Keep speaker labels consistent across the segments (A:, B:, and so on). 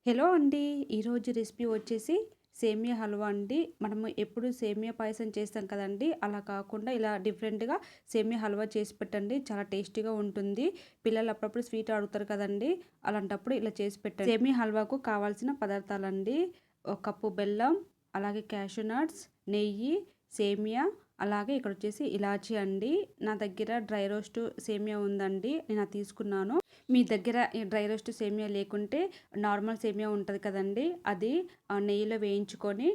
A: Hello అండి. ఈరోజు recipe వచ్చేసి సేమియా హల్వా అండి. మనము ఎప్పుడు సేమియా పాయసం చేస్తాం కదండీ! అలా కాకుండా ఇలా డిఫరెంట్‌గా సేమియా హల్వా చేసి పెట్టండి. చాలా టేస్టీగా ఉంటుంది. పిల్లలు అప్పుడప్పుడు స్వీట్ అడుగుతారు కదండీ! అలాంటప్పుడు ఇలా చేసి పెట్టండి. సేమియా హల్వాకు కావాల్సిన పదార్థాలండి. ఒక కప్పు బెల్లం, అలాగే క్యాషూ నట్స్, నెయ్యి, సేమియా, అలాగే ఇక్కడొచ్చేసి ఇలాచీ అండి. నా దగ్గర డ్రై రోస్ట్ సేమియా ఉందండి. నేను అది తీసుకున్నాను. మీ దగ్గర ఈ డ్రై రోస్ట్ సేమియా లేకుంటే నార్మల్ సేమియా ఉంటది కదండీ! అది నెయ్యిలో వేయించుకొని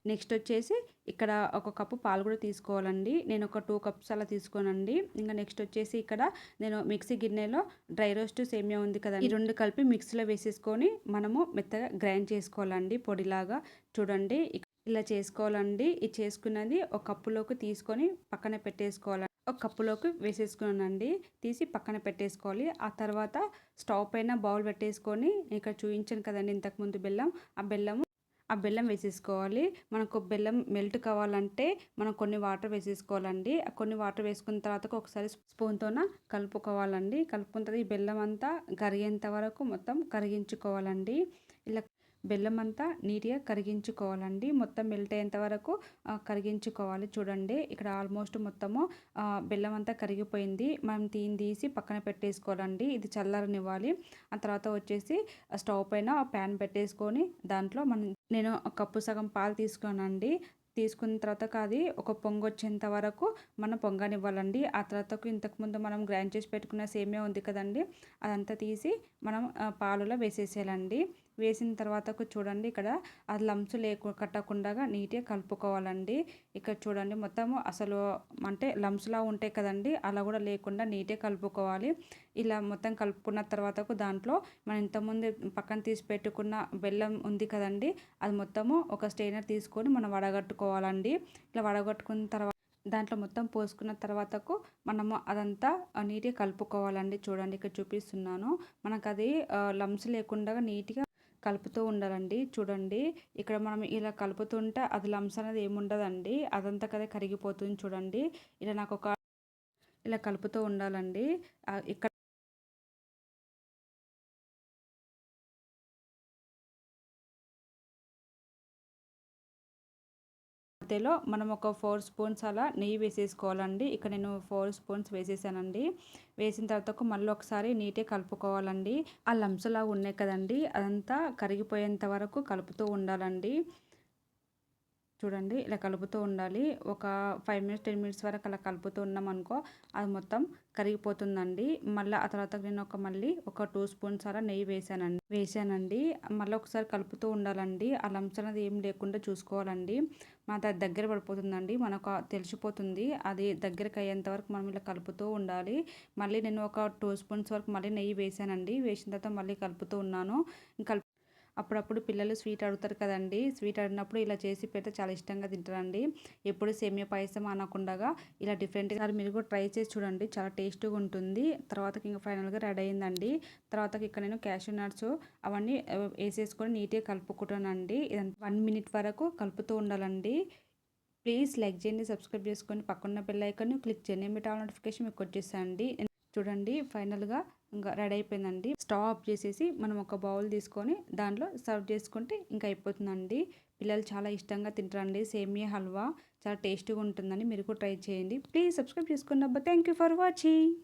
A: నెక్స్ట్ వచ్చేసి ఇక్కడ ఒక కప్పు పాలు కూడా తీసుకోవాలండి. నేను ఒక 2 కప్స్ అలా తీసుకోనండి. ఇంక నెక్స్ట్ వచ్చేసి ఇక్కడ నేను మిక్సీ గిన్నెలో డ్రై రోస్ట్ సేమియా ఉంది కదండీ! ఈ 2 కలిపి మిక్సీలో వేసేసుకొని మనము మెత్తగా గ్రైండ్ చేసుకోవాలండి పొడిలాగా. చూడండి ఇలా చేసుకోవాలండి. ఇది చేసుకున్నది ఒక కప్పులోకి తీసుకొని పక్కన పెట్టేసుకోవాలి. ఒక కప్పులోకి వేసేసుకున్నానండి. తీసి పక్కన పెట్టేసుకోవాలి. ఆ తర్వాత స్టవ్ పైన బౌల్ పెట్టేసుకొని ఇక్కడ చూయించాను కదండీ ఇంతకుముందు బెల్లం. ఆ బెల్లం వేసేసుకోవాలి. మనకు బెల్లం మెల్ట్ కావాలంటే మనం కొన్ని వాటర్ వేసేసుకోవాలండి. ఆ కొన్ని వాటర్ వేసుకున్న తర్వాత ఒకసారి స్పూన్‌తోన కలుపుకోవాలండి. కలుపుకున్న తర్వాత ఈ బెల్లం అంతా కరిగేంత వరకు మొత్తం కరిగించుకోవాలండి. ఇలా బెల్లం అంతా నీట్‌గా కరిగించుకోవాలండి. మొత్తం మెల్ట్ అయ్యేంత వరకు కరిగించుకోవాలి. చూడండి ఇక్కడ ఆల్మోస్ట్ మొత్తము బెల్లం అంతా కరిగిపోయింది. మనం తీసి పక్కన పెట్టేసుకోవాలండి. ఇది చల్లారనివ్వాలి. ఆ తర్వాత వచ్చేసి స్టవ్ పైన ప్యాన్ పెట్టేసుకొని దాంట్లో నేను ఒక కప్పు సగం పాలు తీసుకున్నానండి. తీసుకున్న తర్వాత అది ఒక పొంగొచ్చేంత వరకు మనం పొంగనివ్వాలండి. ఆ తర్వాతకు ఇంతకుముందు మనం గ్రైండ్ చేసి పెట్టుకున్న సేమియా ఉంది కదండీ! అదంతా తీసి మనం పాలలో వేసేసేయాలండి. వేసిన తర్వాతకు చూడండి ఇక్కడ అది లంప్స్ కట్టకుండాగా నీట్‌గా కలుపుకోవాలండి. ఇక్కడ చూడండి మొత్తము అసలు అంటే లంప్స్‌లా ఉంటాయి కదండీ! అలా కూడా లేకుండా నీట్‌గా కలుపుకోవాలి. ఇలా మొత్తం కలుపుకున్న తర్వాతకు దాంట్లో మనం ఇంతకుముందు పక్కన తీసి పెట్టుకున్న బెల్లం ఉంది కదండీ! అది మొత్తము ఒక స్ట్రెయినర్ తీసుకొని మనం వడగట్టుకోవాలండి. ఇలా వడగట్టుకున్న తర్వాత దాంట్లో మొత్తం పోసుకున్న తర్వాతకు మనము అదంతా నీట్‌గా కలుపుకోవాలండి. చూడండి ఇక్కడ చూపిస్తున్నాను. మనకది లంప్స్ లేకుండా నీట్‌గా కలుపుతూ ఉండాలండి. చూడండి ఇక్కడ మనం ఇలా కలుపుతుంటే అది లంప్స్ అనేది ఏముండదండి. అదంతా కదా కరిగిపోతుంది చూడండి. ఇలా కలుపుతూ ఉండాలండి. ఇక్కడ మధ్యలో మనం ఒక 4 స్పూన్స్ అలా నెయ్యి వేసేసుకోవాలండి. ఇక్కడ నేను 4 స్పూన్స్ వేసేసానండి. వేసిన తర్వాత మళ్ళీ ఒకసారి నీట్‌గా కలుపుకోవాలండి. ఆ లంప్స్ లాగా ఉన్నాయి కదండీ! అదంతా కరిగిపోయేంత వరకు కలుపుతూ ఉండాలండి. చూడండి ఇలా కలుపుతూ ఉండాలి. ఒక 5 మినిట్స్ 10 మినిట్స్ వరకు అలా కలుపుతూ ఉన్నామనుకో అది మొత్తం కరిగిపోతుందండి. మళ్ళీ ఆ తర్వాత నేను మళ్ళీ ఒక 2 స్పూన్స్ అలా నెయ్యి వేసానండి. మళ్ళీ ఒకసారి కలుపుతూ ఉండాలండి. ఆ లంప్స్ అనేది ఏం లేకుండా చూసుకోవాలండి. అది దగ్గర పడిపోతుందండి. మనకు తెలిసిపోతుంది. అది దగ్గరికి అయ్యేంత వరకు మనం ఇలా కలుపుతూ ఉండాలి. మళ్ళీ నేను ఒక 2 స్పూన్స్ వరకు మళ్ళీ నెయ్యి వేసానండి. వేసిన తర్వాత మళ్ళీ కలుపుతూ ఉన్నాను. అప్పుడప్పుడు పిల్లలు స్వీట్ అడుగుతారు కదండీ! స్వీట్ అడిగినప్పుడు ఇలా చేసి పెడితే చాలా ఇష్టంగా తింటారండి. ఎప్పుడు సేమియా పాయసం అనకుండగా ఇలా డిఫరెంట్‌గా మీరు కూడా ట్రై చేసి చూడండి. చాలా టేస్టీగా ఉంటుంది. తర్వాతకి ఇంక ఫైనల్‌గా రెడీ అయిందండి. తర్వాతకి ఇక్కడ నేను క్యాషూ నట్స్ అవన్నీ ఏసేసుకొని నీట్‌గా కలుపుకుంటానండి. ఇదంతా 1 మినిట్ వరకు కలుపుతూ ఉండాలండి. ప్లీజ్ లైక్ చేయండి, సబ్స్క్రైబ్ చేసుకోండి, పక్కన బెల్ ఐకాన్‌ని క్లిక్ చేయండి. ఎమ్మటే ఆల్ నోటిఫికేషన్ మీకు వచ్చేస్తాయండి. చూడండి ఫైనల్‌గా ఇంకా రెడీ అయిపోయిందండి. స్టవ్ ఆఫ్ చేసేసి మనం ఒక బౌల్ తీసుకొని దాంట్లో సర్వ్ చేసుకుంటే ఇంకా అయిపోతుందండి. పిల్లలు చాలా ఇష్టంగా తింటారండి. సేమియా హల్వా చాలా టేస్టీగా ఉంటుందని మీరు కూడా ట్రై చేయండి. ప్లీజ్ సబ్స్క్రైబ్ చేసుకోండి అబ్బా. Thank you for watching.